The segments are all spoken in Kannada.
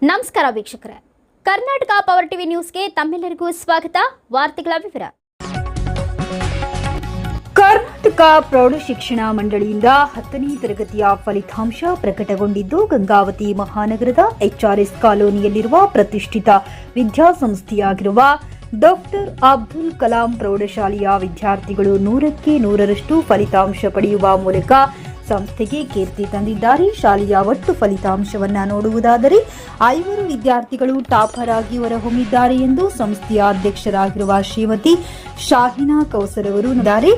ನಮಸ್ಕಾರ ವೀಕ್ಷಕರೇ, ಕರ್ನಾಟಕ ಪವರ್ ಟಿವಿ ನ್ಯೂಸ್ಗೆ ತಮ್ಮೆಲ್ಲರಿಗೂ ಸ್ವಾಗತ. ವಾರ್ತೆಗಳ ವಿವರ. ಕರ್ನಾಟಕ ಪ್ರೌಢಶಿಕ್ಷಣ ಮಂಡಳಿಯಿಂದ 10ನೇ ತರಗತಿಯ ಫಲಿತಾಂಶ ಪ್ರಕಟಗೊಂಡಿದ್ದು, ಗಂಗಾವತಿ ಮಹಾನಗರದ ಎಚ್ಆರ್ಎಸ್ ಕಾಲೋನಿಯಲ್ಲಿರುವ ಪ್ರತಿಷ್ಠಿತ ವಿದ್ಯಾಸಂಸ್ಥೆಯಾಗಿರುವ ಡಾಕ್ಟರ್ ಅಬ್ದುಲ್ ಕಲಾಂ ಪ್ರೌಢಶಾಲೆಯ ವಿದ್ಯಾರ್ಥಿಗಳು 100ಕ್ಕೆ 100ರಷ್ಟು ಫಲಿತಾಂಶ ಪಡೆಯುವ ಮೂಲಕ ಸಂಸ್ಥೆಗೆ ಕೀರ್ತಿ ತಂದಿದ್ದಾರೆ. ಶಾಲೆಯ ಒಟ್ಟು ಫಲಿತಾಂಶವನ್ನು ನೋಡುವುದಾದರೆ 5 ವಿದ್ಯಾರ್ಥಿಗಳು ಟಾಪರ್ ಆಗಿ ಹೊರಹೊಮ್ಮಿದ್ದಾರೆ ಎಂದು ಸಂಸ್ಥೆಯ ಅಧ್ಯಕ್ಷರಾಗಿರುವ ಶ್ರೀಮತಿ ಶಾಹಿನಾ ಕೌಸರ್ ಅವರು ಹೇಳಿದ್ದಾರೆ.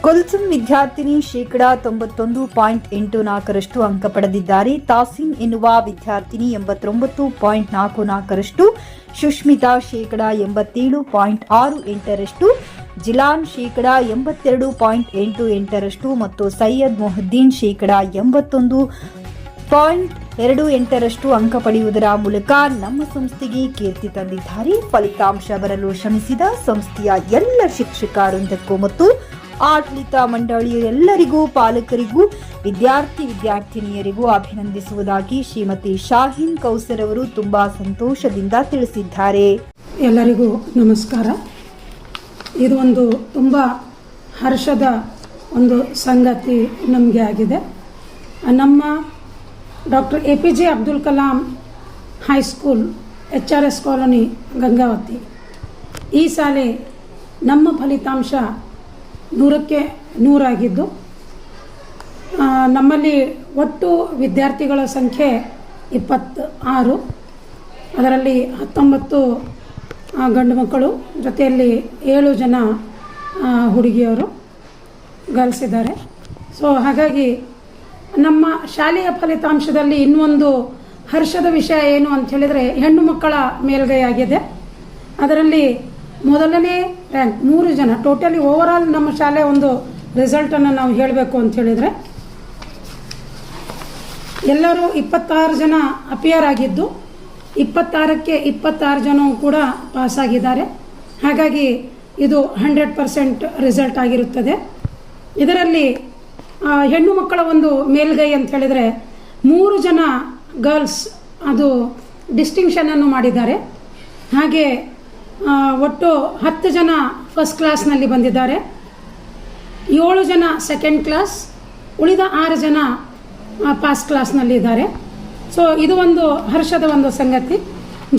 ಕುಲ್ಸುಮ್ ವಿದ್ಯಾರ್ಥಿನಿ 91.84% ಅಂಕ ಪಡೆದಿದ್ದಾರೆ. ತಾಸೀನ್ ಎನ್ನುವ ವಿದ್ಯಾರ್ಥಿನಿ 89.44%, ಸುಷ್ಮಿತಾ 87.68%, ಜಿಲಾನ್ 82.88% ಮತ್ತು ಸೈಯದ್ ಮೊಹದ್ದೀನ್ 81.28% ಅಂಕ ಪಡೆಯುವುದರ ಮೂಲಕ ನಮ್ಮ ಸಂಸ್ಥೆಗೆ ಕೀರ್ತಿ ತಂದಿದ್ದಾರೆ. ಫಲಿತಾಂಶ ಬರಲು ಶ್ರಮಿಸಿದ ಸಂಸ್ಥೆಯ ಎಲ್ಲ ಶಿಕ್ಷಕ ವೃಂದಕ್ಕೂ ಮತ್ತು ಆಡಳಿತ ಮಂಡಳಿಯ ಎಲ್ಲರಿಗೂ, ಪಾಲಕರಿಗೂ, ವಿದ್ಯಾರ್ಥಿನಿಯರಿಗೂ ಅಭಿನಂದಿಸುವುದಾಗಿ ಶ್ರೀಮತಿ ಶಾಹಿನ್ ಕೌಸರ್ ಅವರು ತುಂಬಾ ಸಂತೋಷದಿಂದ ತಿಳಿಸಿದ್ದಾರೆ. ಎಲ್ಲರಿಗೂ ನಮಸ್ಕಾರ. ಇದು ಒಂದು ತುಂಬ ಹರ್ಷದ ಒಂದು ಸಂಗತಿ ನಮಗೆ ಆಗಿದೆ. ನಮ್ಮ doctor APJ Abdul Kalam high school HRS colony Gangavathi, ಈ ಶಾಲೆ ನಮ್ಮ ಫಲಿತಾಂಶ 100ಕ್ಕೆ 100 ಆಗಿದ್ದು, ನಮ್ಮಲ್ಲಿ ಒಟ್ಟು ವಿದ್ಯಾರ್ಥಿಗಳ ಸಂಖ್ಯೆ 26, ಅದರಲ್ಲಿ 19 ಗಂಡು ಮಕ್ಕಳು, ಜೊತೆಯಲ್ಲಿ 7 ಜನ ಹುಡುಗಿಯರು, ಗರ್ಲ್ಸ್ ಇದ್ದಾರೆ. ಸೊ ಹಾಗಾಗಿ ನಮ್ಮ ಶಾಲೆಯ ಫಲಿತಾಂಶದಲ್ಲಿ ಇನ್ನೊಂದು ಹರ್ಷದ ವಿಷಯ ಏನು ಅಂತ ಹೇಳಿದರೆ, ಹೆಣ್ಣು ಮಕ್ಕಳ ಮೇಲ್ಗೈಯಾಗಿದೆ. ಅದರಲ್ಲಿ ಮೊದಲನೇ ರ್ಯಾಂಕ್ 3 ಜನ, ಟೋಟಲಿ ಓವರಾಲ್ ನಮ್ಮ ಶಾಲೆ ಒಂದು ರಿಸಲ್ಟನ್ನು ನಾವು ಹೇಳಬೇಕು ಅಂತ ಹೇಳಿದರೆ, ಎಲ್ಲರೂ 26 ಜನ ಅಪಿಯರ್ ಆಗಿದ್ದು 26ಕ್ಕೆ 26 ಜನ ಕೂಡ ಪಾಸ್ ಆಗಿದ್ದಾರೆ. ಹಾಗಾಗಿ ಇದು 100% ರಿಸಲ್ಟ್ ಆಗಿರುತ್ತದೆ. ಇದರಲ್ಲಿ ಹೆಣ್ಣು ಮಕ್ಕಳ ಒಂದು ಮೇಲ್ಗೈ ಅಂತ ಹೇಳಿದರೆ 3 ಜನ ಗರ್ಲ್ಸ್ ಅದು ಡಿಸ್ಟಿಂಕ್ಷನನ್ನು ಮಾಡಿದ್ದಾರೆ. ಹಾಗೆ ಒಟ್ಟು 10 ಜನ ಫಸ್ಟ್ ಕ್ಲಾಸ್ನಲ್ಲಿ ಬಂದಿದ್ದಾರೆ, 7 ಜನ ಸೆಕೆಂಡ್ ಕ್ಲಾಸ್, ಉಳಿದ 6 ಜನ ಪಾಸ್ ಕ್ಲಾಸ್ನಲ್ಲಿ ಇದ್ದಾರೆ. ಸೊ ಇದು ಒಂದು ಹರ್ಷದ ಒಂದು ಸಂಗತಿ.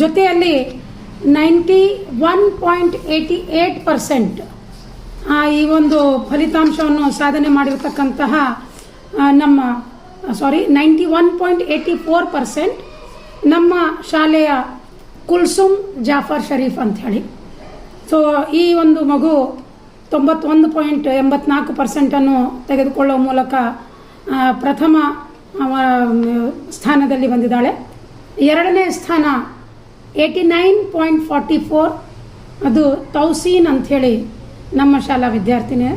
ಜೊತೆಯಲ್ಲಿ 91.88% ಈ ಒಂದು ಫಲಿತಾಂಶವನ್ನು ಸಾಧನೆ ಮಾಡಿರ್ತಕ್ಕಂತಹ 91.84% ನಮ್ಮ ಶಾಲೆಯ ಕುಲ್ಸುಮ್ ಜಾಫರ್ ಶರೀಫ್ ಅಂತ ಹೇಳಿ. ಸೊ ಈ ಒಂದು ಮಗು 91.84% ತೆಗೆದುಕೊಳ್ಳುವ ಮೂಲಕ ಪ್ರಥಮ ಸ್ಥಾನದಲ್ಲಿ ಬಂದಿದ್ದಾಳೆ. 2ನೇ ಸ್ಥಾನ 89.44, ಅದು ತೌಸೀನ್ ಅಂಥೇಳಿ ನಮ್ಮ ಶಾಲಾ ವಿದ್ಯಾರ್ಥಿನಿ.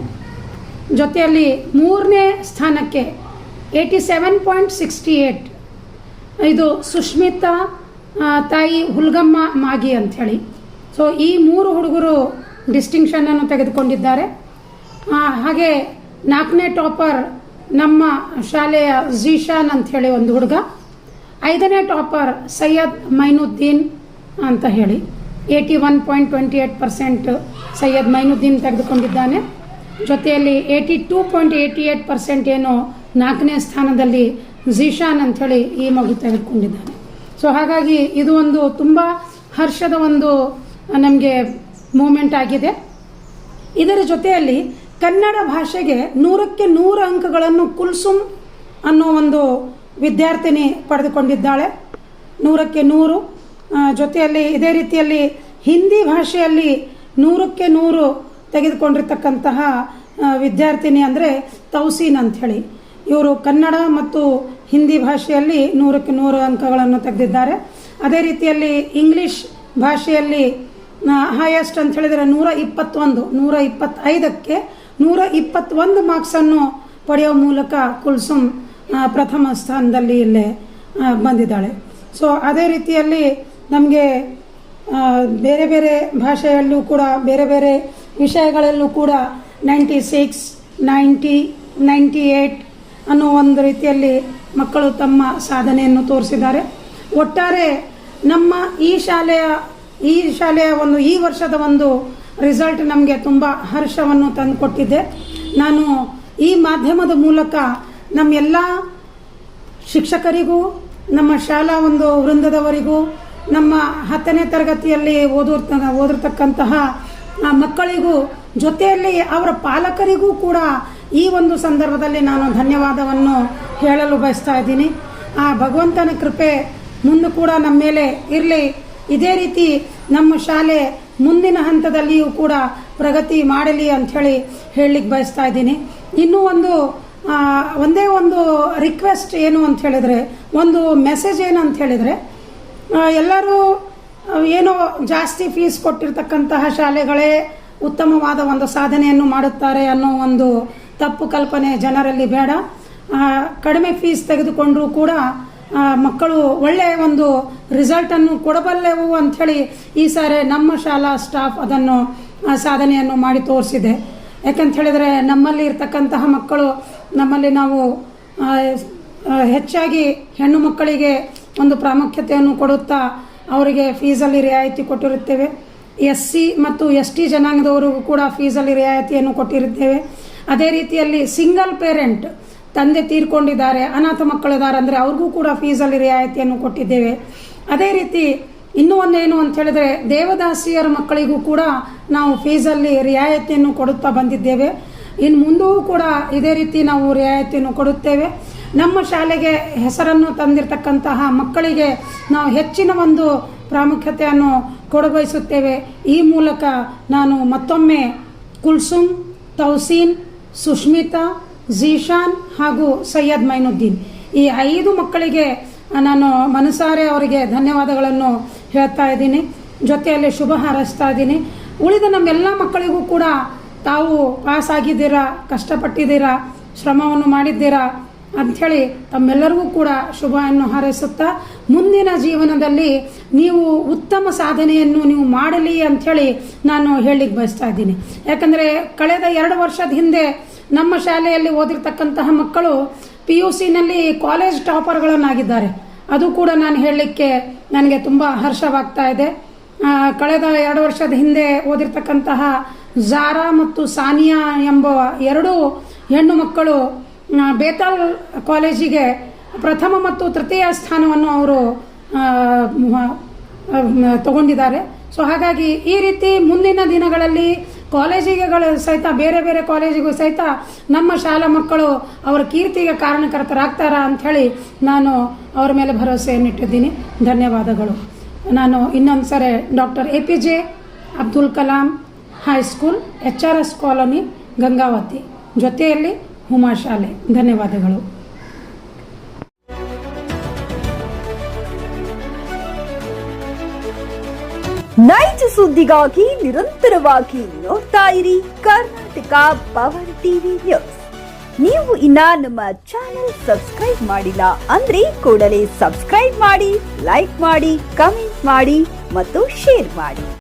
ಜೊತೆಯಲ್ಲಿ 3ನೇ ಸ್ಥಾನಕ್ಕೆ 87.68, ಇದು ಸುಷ್ಮಿತಾ ತಾಯಿ ಹುಲ್ಗಮ್ಮ ಮಾಗಿ ಅಂಥೇಳಿ. ಸೊ ಈ 3 ಹುಡುಗರು ಡಿಸ್ಟಿಂಕ್ಷನನ್ನು ತೆಗೆದುಕೊಂಡಿದ್ದಾರೆ. ಹಾಗೆ 4ನೇ ಟಾಪರ್ ನಮ್ಮ ಶಾಲೆಯ ಝೀಶಾನ್ ಅಂಥೇಳಿ ಒಂದು ಹುಡುಗ, 5ನೇ ಟಾಪರ್ ಸೈಯದ್ ಮೈನುದ್ದೀನ್ ಅಂತ ಹೇಳಿ 81.28% ಸೈಯದ್ ಮೈನುದ್ದೀನ್ ತೆಗೆದುಕೊಂಡಿದ್ದಾನೆ. ಜೊತೆಯಲ್ಲಿ 82.88% ಏನು 4ನೇ ಸ್ಥಾನದಲ್ಲಿ ಝೀಶಾನ್ ಅಂಥೇಳಿ ಈ ಮಗು ತೆಗೆದುಕೊಂಡಿದ್ದಾನೆ. ಸೊ ಹಾಗಾಗಿ ಇದು ಒಂದು ತುಂಬ ಹರ್ಷದ ಒಂದು ನಮಗೆ ಮೂಮೆಂಟ್ ಆಗಿದೆ. ಇದರ ಜೊತೆಯಲ್ಲಿ ಕನ್ನಡ ಭಾಷೆಗೆ 100ಕ್ಕೆ 100 ಅಂಕಗಳನ್ನು ಕುಲ್ಸುಮ್ ಅನ್ನೋ ಒಂದು ವಿದ್ಯಾರ್ಥಿನಿ ಪಡೆದುಕೊಂಡಿದ್ದಾಳೆ, 100ಕ್ಕೆ 100. ಜೊತೆಯಲ್ಲಿ ಇದೇ ರೀತಿಯಲ್ಲಿ ಹಿಂದಿ ಭಾಷೆಯಲ್ಲಿ 100ಕ್ಕೆ 100 ತೆಗೆದುಕೊಂಡಿರ್ತಕ್ಕಂತಹ ವಿದ್ಯಾರ್ಥಿನಿ ಅಂದರೆ ತೌಸೀನ್ ಅಂಥೇಳಿ. ಇವರು ಕನ್ನಡ ಮತ್ತು ಹಿಂದಿ ಭಾಷೆಯಲ್ಲಿ 100ಕ್ಕೆ 100 ಅಂಕಗಳನ್ನು ತೆಗೆದಿದ್ದಾರೆ. ಅದೇ ರೀತಿಯಲ್ಲಿ ಇಂಗ್ಲಿಷ್ ಭಾಷೆಯಲ್ಲಿ ಹೈಯೆಸ್ಟ್ ಅಂತ ಹೇಳಿದರೆ 125ಕ್ಕೆ 121 ಮಾರ್ಕ್ಸನ್ನು ಪಡೆಯುವ ಮೂಲಕ ಕುಲ್ಸುಮ್ ಪ್ರಥಮ ಸ್ಥಾನದಲ್ಲಿ ಇಲ್ಲೇ ಬಂದಿದ್ದಾಳೆ. ಸೊ ಅದೇ ರೀತಿಯಲ್ಲಿ ನಮಗೆ ಬೇರೆ ಬೇರೆ ಭಾಷೆಯಲ್ಲೂ ಕೂಡ ಬೇರೆ ಬೇರೆ ವಿಷಯಗಳಲ್ಲೂ ಕೂಡ 96, 90, 98 ಅನ್ನೋ ಒಂದು ರೀತಿಯಲ್ಲಿ ಮಕ್ಕಳು ತಮ್ಮ ಸಾಧನೆಯನ್ನು ತೋರಿಸಿದ್ದಾರೆ. ಒಟ್ಟಾರೆ ನಮ್ಮ ಈ ಶಾಲೆಯ ಒಂದು ಈ ವರ್ಷದ ಒಂದು ರಿಸಲ್ಟ್ ನಮಗೆ ತುಂಬ ಹರ್ಷವನ್ನು ತಂದುಕೊಟ್ಟಿದೆ. ನಾನು ಈ ಮಾಧ್ಯಮದ ಮೂಲಕ ನಮ್ಮೆಲ್ಲ ಶಿಕ್ಷಕರಿಗೂ, ನಮ್ಮ ಶಾಲಾ ಒಂದು ವೃಂದದವರಿಗೂ, ನಮ್ಮ 10ನೇ ತರಗತಿಯಲ್ಲಿ ಓದಿರ್ತಕ್ಕಂತಹ ಮಕ್ಕಳಿಗೂ, ಜೊತೆಯಲ್ಲಿ ಅವರ ಪಾಲಕರಿಗೂ ಕೂಡ ಈ ಒಂದು ಸಂದರ್ಭದಲ್ಲಿ ನಾನು ಧನ್ಯವಾದವನ್ನು ಹೇಳಲು ಬಯಸ್ತಾ ಇದ್ದೀನಿ. ಆ ಭಗವಂತನ ಕೃಪೆ ಮುಂದೆ ಕೂಡ ನಮ್ಮ ಮೇಲೆ ಇರಲಿ. ಇದೇ ರೀತಿ ನಮ್ಮ ಶಾಲೆ ಮುಂದಿನ ಹಂತದಲ್ಲಿಯೂ ಕೂಡ ಪ್ರಗತಿ ಮಾಡಲಿ ಅಂಥೇಳಿ ಹೇಳಲಿಕ್ಕೆ ಬಯಸ್ತಾ ಇದ್ದೀನಿ. ಇನ್ನೂ ಒಂದೇ ಒಂದು ರಿಕ್ವೆಸ್ಟ್ ಏನು ಅಂತ ಹೇಳಿದರೆ, ಒಂದು ಮೆಸೇಜ್ ಏನು ಅಂತ ಹೇಳಿದರೆ, ಎಲ್ಲರೂ ಏನೋ ಜಾಸ್ತಿ ಫೀಸ್ ಕೊಟ್ಟಿರ್ತಕ್ಕಂತಹ ಶಾಲೆಗಳೇ ಉತ್ತಮವಾದ ಒಂದು ಸಾಧನೆಯನ್ನು ಮಾಡುತ್ತಾರೆ ಅನ್ನೋ ಒಂದು ತಪ್ಪು ಕಲ್ಪನೆ ಜನರಲ್ಲಿ ಬೇಡ. ಕಡಿಮೆ ಫೀಸ್ ತೆಗೆದುಕೊಂಡ್ರೂ ಕೂಡ ಮಕ್ಕಳು ಒಳ್ಳೆಯ ಒಂದು ರಿಸಲ್ಟನ್ನು ಕೊಡಬಲ್ಲೆವು ಅಂಥೇಳಿ ಈ ಸಾರಿ ನಮ್ಮ ಶಾಲಾ ಸ್ಟಾಫ್ ಅದನ್ನು ಸಾಧನೆಯನ್ನು ಮಾಡಿ ತೋರಿಸಿದೆ. ಯಾಕಂತ ಹೇಳಿದರೆ ನಮ್ಮಲ್ಲಿ ಇರ್ತಕ್ಕಂತಹ ಮಕ್ಕಳು, ನಮ್ಮಲ್ಲಿ ನಾವು ಹೆಚ್ಚಾಗಿ ಹೆಣ್ಣು ಮಕ್ಕಳಿಗೆ ಒಂದು ಪ್ರಾಮುಖ್ಯತೆಯನ್ನು ಕೊಡುತ್ತಾ ಅವರಿಗೆ ಫೀಸಲ್ಲಿ ರಿಯಾಯಿತಿ ಕೊಟ್ಟಿರುತ್ತೇವೆ. SC ಮತ್ತು ST ಜನಾಂಗದವರಿಗೂ ಕೂಡ ಫೀಸಲ್ಲಿ ರಿಯಾಯಿತಿಯನ್ನು ಕೊಟ್ಟಿರುತ್ತೇವೆ. ಅದೇ ರೀತಿಯಲ್ಲಿ ಸಿಂಗಲ್ ಪೇರೆಂಟ್, ತಂದೆ ತೀರ್ಕೊಂಡಿದ್ದಾರೆ, ಅನಾಥ ಮಕ್ಕಳಿದ್ದಾರೆ ಅಂದರೆ ಅವ್ರಿಗೂ ಕೂಡ ಫೀಸಲ್ಲಿ ರಿಯಾಯಿತಿಯನ್ನು ಕೊಟ್ಟಿದ್ದೇವೆ. ಅದೇ ರೀತಿ ಇನ್ನೂ ಒಂದೇನು ಅಂತ ಹೇಳಿದ್ರೆ, ದೇವದಾಸಿಯರ ಮಕ್ಕಳಿಗೂ ಕೂಡ ನಾವು ಫೀಸಲ್ಲಿ ರಿಯಾಯಿತಿಯನ್ನು ಕೊಡುತ್ತಾ ಬಂದಿದ್ದೇವೆ. ಇನ್ನು ಮುಂದೂ ಕೂಡ ಇದೇ ರೀತಿ ನಾವು ರಿಯಾಯಿತಿಯನ್ನು ಕೊಡುತ್ತೇವೆ. ನಮ್ಮ ಶಾಲೆಗೆ ಹೆಸರನ್ನು ತಂದಿರತಕ್ಕಂತಹ ಮಕ್ಕಳಿಗೆ ನಾವು ಹೆಚ್ಚಿನ ಒಂದು ಪ್ರಾಮುಖ್ಯತೆಯನ್ನು ಕೊಡಬಯಸುತ್ತೇವೆ. ಈ ಮೂಲಕ ನಾನು ಮತ್ತೊಮ್ಮೆ ಕುಲ್ಸುಮ್, ತೌಸೀನ್, ಸುಷ್ಮಿತಾ, ಝೀಶಾನ್ ಹಾಗೂ ಸೈಯದ್ ಮೈನುದ್ದೀನ್ ಈ 5 ಮಕ್ಕಳಿಗೆ ನಾನು ಮನಸಾರೆ ಅವರಿಗೆ ಧನ್ಯವಾದಗಳನ್ನು ಹೇಳ್ತಾ ಇದ್ದೀನಿ. ಜೊತೆಯಲ್ಲಿ ಶುಭ ಹಾರೈಸ್ತಾ ಇದ್ದೀನಿ. ಉಳಿದ ನಮ್ಮೆಲ್ಲ ಮಕ್ಕಳಿಗೂ ಕೂಡ ತಾವು ಪಾಸ್ ಆಗಿದ್ದೀರಾ, ಕಷ್ಟಪಟ್ಟಿದ್ದೀರಾ, ಶ್ರಮವನ್ನು ಮಾಡಿದ್ದೀರಾ ಅಂಥೇಳಿ ತಮ್ಮೆಲ್ಲರಿಗೂ ಕೂಡ ಶುಭವನ್ನು ಹಾರೈಸುತ್ತಾ, ಮುಂದಿನ ಜೀವನದಲ್ಲಿ ನೀವು ಉತ್ತಮ ಸಾಧನೆಯನ್ನು ನೀವು ಮಾಡಲಿ ಅಂಥೇಳಿ ನಾನು ಹೇಳಲಿಕ್ಕೆ ಬಯಸ್ತಾ ಇದ್ದೀನಿ. ಯಾಕಂದರೆ ಕಳೆದ 2 ವರ್ಷದ ಹಿಂದೆ ನಮ್ಮ ಶಾಲೆಯಲ್ಲಿ ಓದಿರ್ತಕ್ಕಂತಹ ಮಕ್ಕಳು PUCನಲ್ಲಿ ಕಾಲೇಜ್ ಟಾಪರ್ಗಳನ್ನಾಗಿದ್ದಾರೆ. ಅದು ಕೂಡ ನಾನು ಹೇಳಲಿಕ್ಕೆ ನನಗೆ ತುಂಬ ಹರ್ಷವಾಗ್ತಾ ಇದೆ. ಕಳೆದ 2 ವರ್ಷದ ಹಿಂದೆ ಓದಿರ್ತಕ್ಕಂತಹ ಝಾರಾ ಮತ್ತು ಸಾನಿಯಾ ಎಂಬ 2 ಹೆಣ್ಣು ಮಕ್ಕಳು ಬೇತಾಲ್ ಕಾಲೇಜಿಗೆ ಪ್ರಥಮ ಮತ್ತು ತೃತೀಯ ಸ್ಥಾನವನ್ನು ಅವರು ತಗೊಂಡಿದ್ದಾರೆ. ಸೊ ಹಾಗಾಗಿ ಈ ರೀತಿ ಮುಂದಿನ ದಿನಗಳಲ್ಲಿ ಕಾಲೇಜಿಗೆಗಳು ಸಹಿತ, ಬೇರೆ ಬೇರೆ ಕಾಲೇಜಿಗೂ ಸಹಿತ ನಮ್ಮ ಶಾಲಾ ಮಕ್ಕಳು ಅವರ ಕೀರ್ತಿಗೆ ಕಾರಣಕರ್ತರಾಗ್ತಾರ ಅಂಥೇಳಿ ನಾನು ಅವರ ಮೇಲೆ ಭರವಸೆಯನ್ನಿಟ್ಟಿದ್ದೀನಿ. ಧನ್ಯವಾದಗಳು. ನಾನು ಇನ್ನೊಂದು ಸರಿ doctor APJ Abdul Kalam high school, HRS colony, Gangavathi, ಜೊತೆಯಲ್ಲಿ ಹುಮಾ ಶಾಲೆ. ಧನ್ಯವಾದಗಳು. ನೈಜ ಸುದ್ದಿಗಾಗಿ ನಿರಂತರವಾಗಿ ನೋಡ್ತಾ ಇರಿ ಕರ್ನಾಟಕ ಪವರ್ ಟಿವಿ ನ್ಯೂಸ್. ನೀವು ಇನ್ನ ನಮ್ಮ ಚಾನೆಲ್ ಸಬ್ಸ್ಕ್ರೈಬ್ ಮಾಡಿಲ್ಲ ಅಂದ್ರೆ ಕೂಡಲೇ ಸಬ್ಸ್ಕ್ರೈಬ್ ಮಾಡಿ, ಲೈಕ್ ಮಾಡಿ, ಕಮೆಂಟ್ ಮಾಡಿ ಮತ್ತು ಶೇರ್ ಮಾಡಿ.